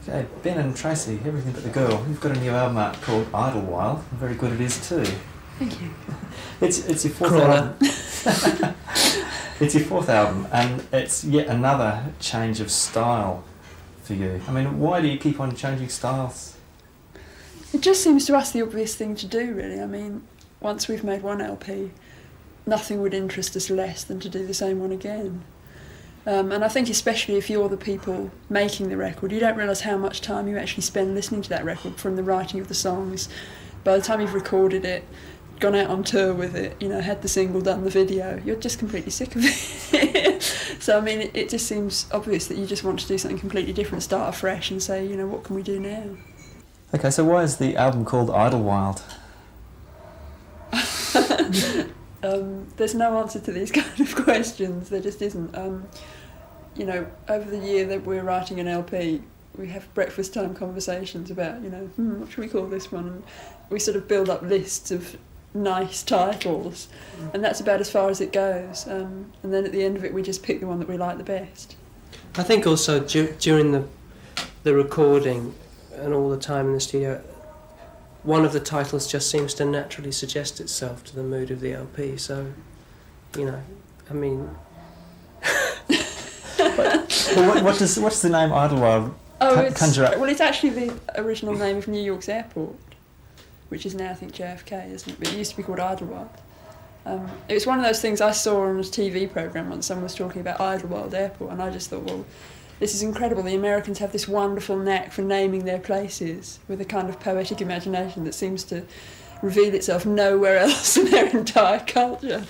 Okay, Ben and Tracey, Everything But The Girl. You've got a new album out called Idlewild. Very good it is too. Thank you. It's your fourth album. It's your fourth album, and it's yet another change of style for you. I mean, why do you keep on changing styles? It just seems to us the obvious thing to do, really. I mean, once we've made one LP, nothing would interest us less than to do the same one again. And I think especially if you're the people making the record, you don't realise how much time you actually spend listening to that record, from the writing of the songs. By the time you've recorded it, gone out on tour with it, you know, had the single, done the video, you're just completely sick of it. So, I mean, it just seems obvious that you just want to do something completely different, start afresh and say, you know, what can we do now? Okay, so why is the album called Idlewild? There's no answer to these kind of questions. There just isn't. You know, over the year that we're writing an LP, we have breakfast time conversations about, you know, what should we call this one? And we sort of build up lists of nice titles, and that's about as far as it goes. And then at the end of it, we just pick the one that we like the best. I think also during the recording and all the time in the studio, one of the titles just seems to naturally suggest itself to the mood of the LP. So, you know, I mean. What's the name Idlewild conjure up? Well, it's actually the original name of New York's airport, which is now, I think, JFK, isn't it? But it used to be called Idlewild. It was one of those things I saw on a TV programme once. Someone was talking about Idlewild Airport, and I just thought, well, this is incredible. The Americans have this wonderful knack for naming their places with a kind of poetic imagination that seems to reveal itself nowhere else in their entire culture.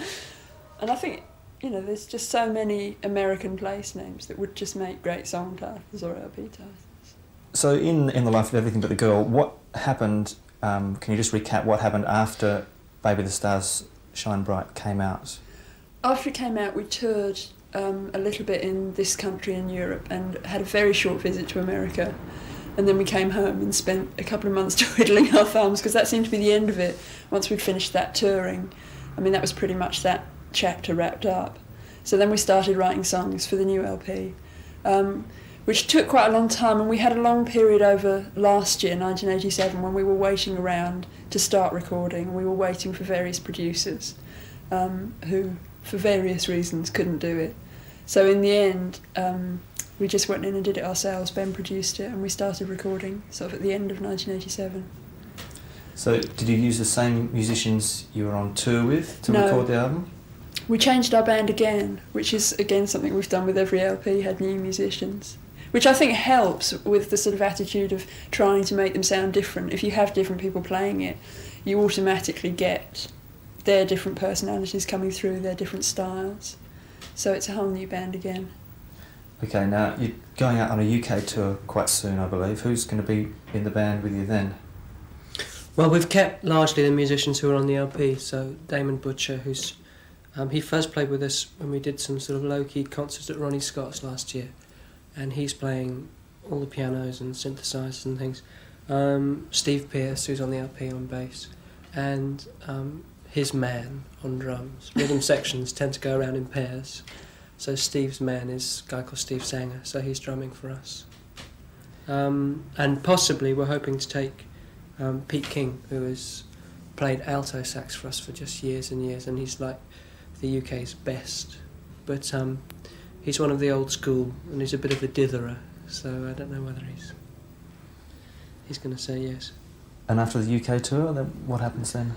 And I think, you know, there's just so many American place names that would just make great song titles or LP titles. So in the life of Everything But The Girl, what happened, can you just recap what happened after Baby the Stars Shine Bright came out? After it came out, we toured a little bit in this country and Europe and had a very short visit to America. And then we came home and spent a couple of months twiddling our thumbs, because that seemed to be the end of it. Once we'd finished that touring, I mean, that was pretty much that chapter wrapped up. So then we started writing songs for the new LP, which took quite a long time, and we had a long period over last year, 1987, when we were waiting around to start recording. We were waiting for various producers who, for various reasons, couldn't do it. So in the end, we just went in and did it ourselves. Ben produced it, and we started recording sort of at the end of 1987. So did you use the same musicians you were on tour with to record the album? We changed our band again, which is again something we've done with every LP, had new musicians, which I think helps with the sort of attitude of trying to make them sound different. If you have different people playing it, you automatically get their different personalities coming through, their different styles. So it's a whole new band again. Okay, now you're going out on a UK tour quite soon, I believe. Who's going to be in the band with you then? Well, we've kept largely the musicians who are on the LP. So Damon Butcher, who's he first played with us when we did some sort of low-key concerts at Ronnie Scott's last year, and he's playing all the pianos and synthesizers and things. Steve Pearce, who's on the LP, on bass, and his man on drums. Rhythm sections tend to go around in pairs, so Steve's man is a guy called Steve Sanger, so he's drumming for us. And possibly we're hoping to take Pete King, who has played alto sax for us for just years and years, and he's like the UK's best, but he's one of the old school, and he's a bit of a ditherer, so I don't know whether he's going to say yes. And after the UK tour, then what happens then?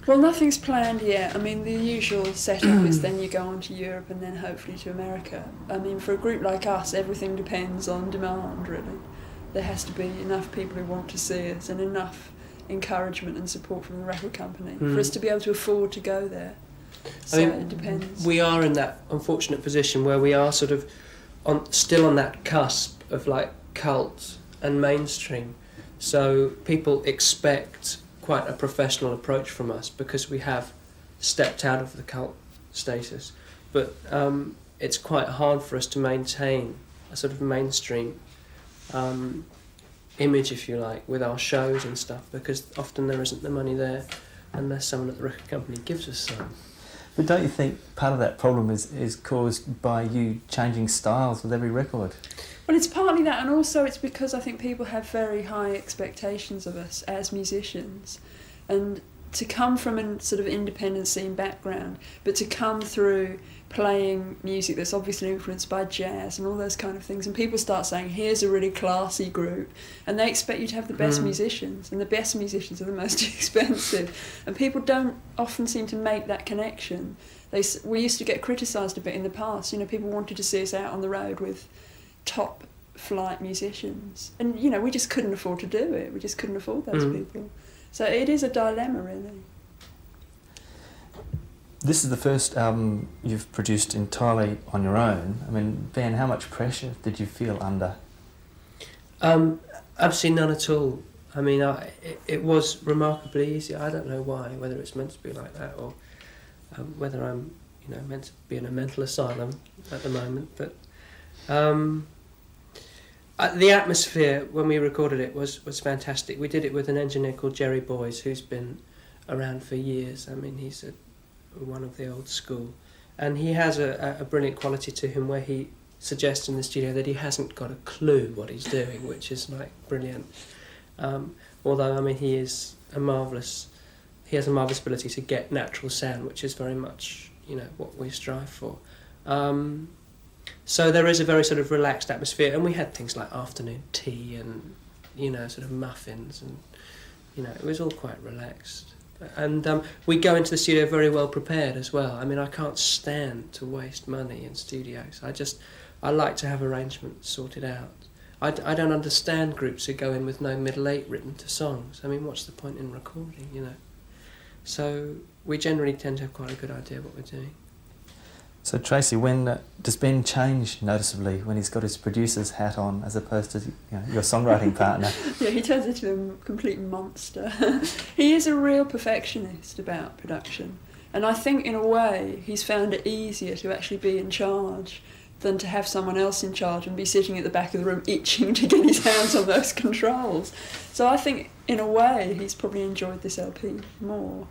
Well, nothing's planned yet. I mean, the usual setup is then you go on to Europe and then hopefully to America. I mean, for a group like us, everything depends on demand, really. There has to be enough people who want to see us and enough encouragement and support from the record company for us to be able to afford to go there. So I mean, it depends. We are in that unfortunate position where we are sort of still on that cusp of like cult and mainstream. So people expect quite a professional approach from us because we have stepped out of the cult status. But it's quite hard for us to maintain a sort of mainstream image, if you like, with our shows and stuff, because often there isn't the money there unless someone at the record company gives us some. But don't you think part of that problem is caused by you changing styles with every record? Well, it's partly that, and also it's because I think people have very high expectations of us as musicians, and to come from a sort of independent scene background, but to come through playing music that's obviously influenced by jazz and all those kind of things, and people start saying, here's a really classy group, and they expect you to have the best musicians, and the best musicians are the most expensive, and people don't often seem to make that connection. We used to get criticised a bit in the past, people wanted to see us out on the road with top flight musicians, and we just couldn't afford to do it. We just couldn't afford those people. So it is a dilemma, really. This is the first album you've produced entirely on your own. I mean, Ben, how much pressure did you feel under? Absolutely none at all. I mean, it was remarkably easy. I don't know why, whether it's meant to be like that or whether I'm, meant to be in a mental asylum at the moment. But the atmosphere when we recorded it was fantastic. We did it with an engineer called Jerry Boys, who's been around for years. I mean, he's one of the old school, and he has a brilliant quality to him where he suggests in the studio that he hasn't got a clue what he's doing, which is like brilliant. Although, I mean, he has a marvellous ability to get natural sound, which is very much what we strive for. So there is a very sort of relaxed atmosphere, and we had things like afternoon tea and sort of muffins, and it was all quite relaxed. And we go into the studio very well prepared as well. I mean, I can't stand to waste money in studios. I like to have arrangements sorted out. I don't understand groups who go in with no middle eight written to songs. I mean, what's the point in recording, So we generally tend to have quite a good idea of what we're doing. So Tracey, when does Ben change noticeably when he's got his producer's hat on as opposed to your songwriting partner? Yeah, he turns into a complete monster. He is a real perfectionist about production, and I think in a way he's found it easier to actually be in charge than to have someone else in charge and be sitting at the back of the room itching to get his hands on those controls. So I think in a way he's probably enjoyed this LP more.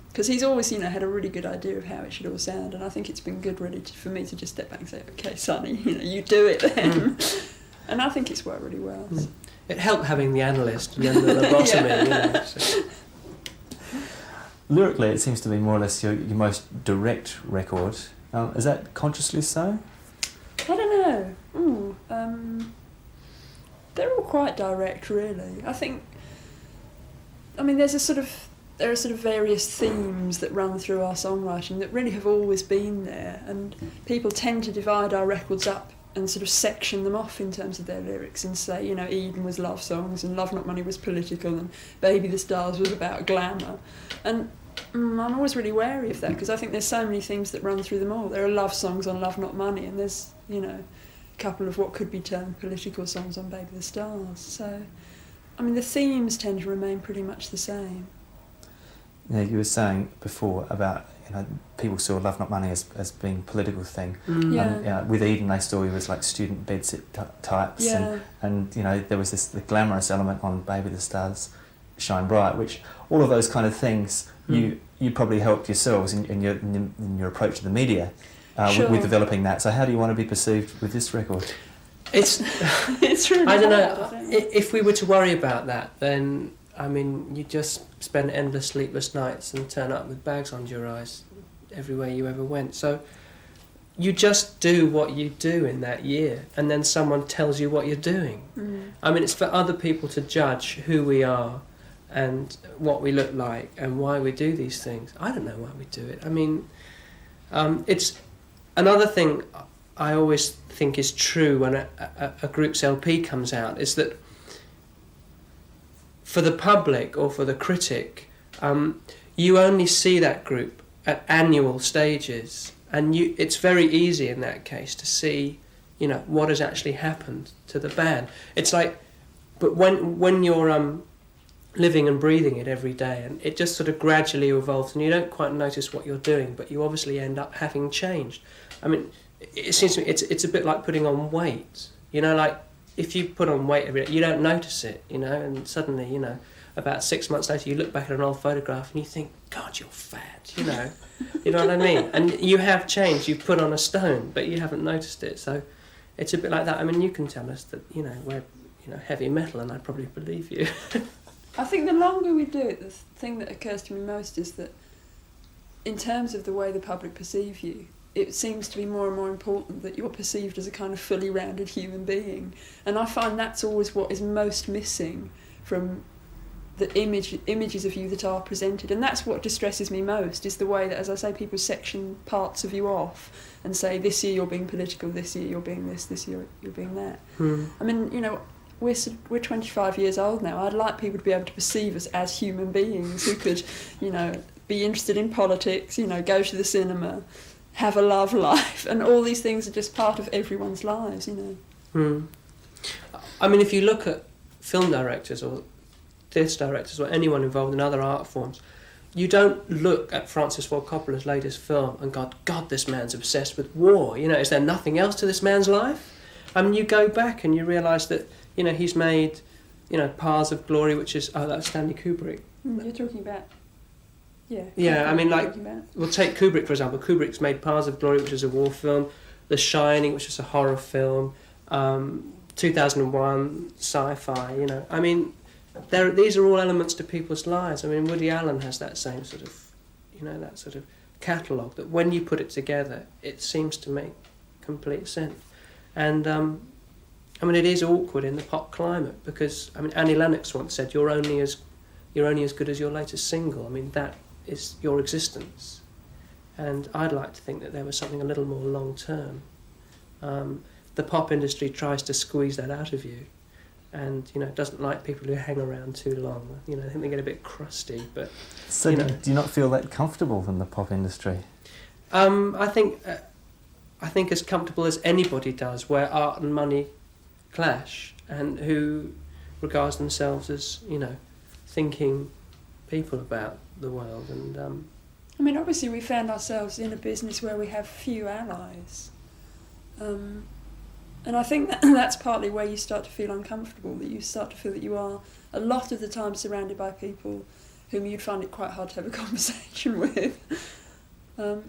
Because he's always, had a really good idea of how it should all sound, and I think it's been good really for me to just step back and say, okay, Sonny, you do it then. And I think it's worked really well. So. It helped having the analyst and then the lobotomy, So. Lyrically, it seems to be more or less your most direct record. Is that consciously so? I don't know. They're all quite direct, really. There are sort of various themes that run through our songwriting that really have always been there, and people tend to divide our records up and sort of section them off in terms of their lyrics and say, Eden was love songs and Love Not Money was political and Baby the Stars was about glamour. And I'm always really wary of that because I think there's so many themes that run through them all. There are love songs on Love Not Money, and there's, a couple of what could be termed political songs on Baby the Stars. So, the themes tend to remain pretty much the same. Yeah, you were saying before about people saw Love Not Money as being a political thing. With Eden, they saw you as like student bedsit types, and there was the glamorous element on Baby the Stars Shine Bright, which all of those kind of things you probably helped yourselves in your approach to the media with developing that. So how do you want to be perceived with this record? It's really I don't know. If we were to worry about that, then you just spend endless sleepless nights and turn up with bags under your eyes everywhere you ever went. So you just do what you do in that year, and then someone tells you what you're doing. It's for other people to judge who we are and what we look like and why we do these things. I don't know why we do it. It's another thing I always think is true when a group's LP comes out is that for the public or for the critic, you only see that group at annual stages, and it's very easy in that case to see, what has actually happened to the band. It's like, but when you're living and breathing it every day, and it just sort of gradually evolves, and you don't quite notice what you're doing, but you obviously end up having changed. It seems to me it's a bit like putting on weight. Like if you put on weight every day, you don't notice it, and suddenly, about 6 months later you look back at an old photograph and you think, God, you're fat, you know. You know what I mean? And you have changed, you've put on a stone, but you haven't noticed it. So it's a bit like that. I mean, you can tell us that, you know, we're, you know, heavy metal, and I'd probably believe you. I think the longer we do it, the thing that occurs to me most is that in terms of the way the public perceive you, it seems to be more and more important that you're perceived as a kind of fully rounded human being. And I find that's always what is most missing from the images of you that are presented. And that's what distresses me most, is the way that, as I say, people section parts of you off and say, this year you're being political, this year you're being this year you're being that. I mean, you know, we're 25 years old now. I'd like people to be able to perceive us as human beings who could, you know, be interested in politics, you know, go to the cinema, have a love life, and all these things are just part of everyone's lives, you know. I mean, if you look at film directors or theatre directors or anyone involved in other art forms, you don't look at Francis Ford Coppola's latest film and go, God, this man's obsessed with war. You know, is there nothing else to this man's life? I mean, you go back and you realise that, you know, he's made, you know, Paths of Glory, which is, that's Stanley Kubrick. You're talking about... Yeah, I mean, like, we'll take Kubrick, for example. Kubrick's made Paths of Glory, which is a war film, The Shining, which is a horror film, 2001, sci-fi, you know. I mean, these are all elements to people's lives. I mean, Woody Allen has that same sort of, you know, that sort of catalogue that when you put it together, it seems to make complete sense. And, I mean, it is awkward in the pop climate because, I mean, Annie Lennox once said, you're only as good as your latest single. I mean, that is your existence. And I'd like to think that there was something a little more long-term. The pop industry tries to squeeze that out of you and, you know, doesn't like people who hang around too long. You know, I think they get a bit crusty, but... So do you not feel that comfortable in the pop industry? I think as comfortable as anybody does, where art and money clash, and who regards themselves as, you know, thinking people about the world. And I mean, obviously we found ourselves in a business where we have few allies, and I think that's partly where you start to feel uncomfortable, that you start to feel that you are a lot of the time surrounded by people whom you'd find it quite hard to have a conversation with.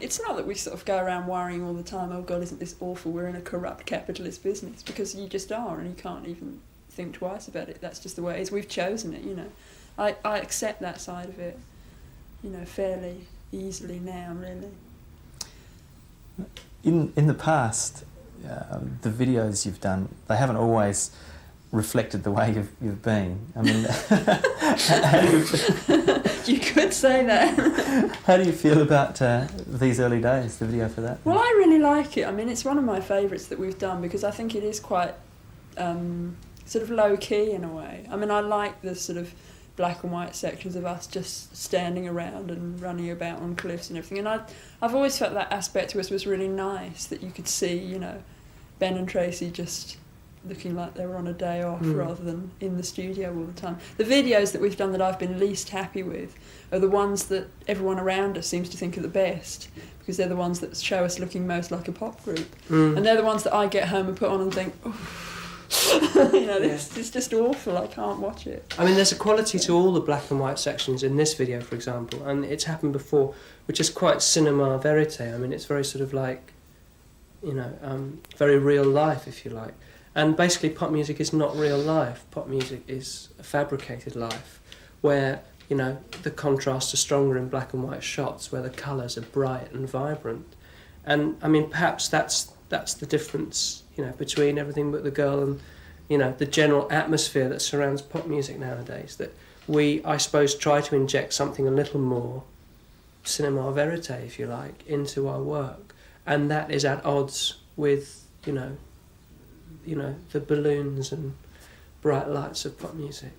It's not that we sort of go around worrying all the time, oh God, isn't this awful, we're in a corrupt capitalist business, because you just are, and you can't even think twice about it. That's just the way it is. We've chosen it, you know. I accept that side of it, you know, fairly easily now, really. In the past, the videos you've done, they haven't always reflected the way you've been. I mean, you could say that. How do you feel about these early days, the video for that? Well, I really like it. I mean, it's one of my favourites that we've done because I think it is quite sort of low-key in a way. I mean, I like the sort of black and white sections of us just standing around and running about on cliffs and everything. And I've always felt that aspect to us was really nice, that you could see, you know, Ben and Tracey just looking like they were on a day off rather than in the studio all the time. The videos that we've done that I've been least happy with are the ones that everyone around us seems to think are the best, because they're the ones that show us looking most like a pop group. And they're the ones that I get home and put on and think, oh, you know, this is just awful, I can't watch it. I mean, there's a quality to all the black and white sections in this video, for example, and it's happened before, which is quite cinema verite. I mean, it's very sort of like, you know, very real life, if you like. And basically pop music is not real life. Pop music is a fabricated life where, you know, the contrasts are stronger in black and white shots, where the colours are bright and vibrant. And, I mean, perhaps that's the difference, you know, between Everything But The Girl and, you know, the general atmosphere that surrounds pop music nowadays, that we, I suppose, try to inject something a little more cinema verite, if you like, into our work. And that is at odds with, you know, the balloons and bright lights of pop music.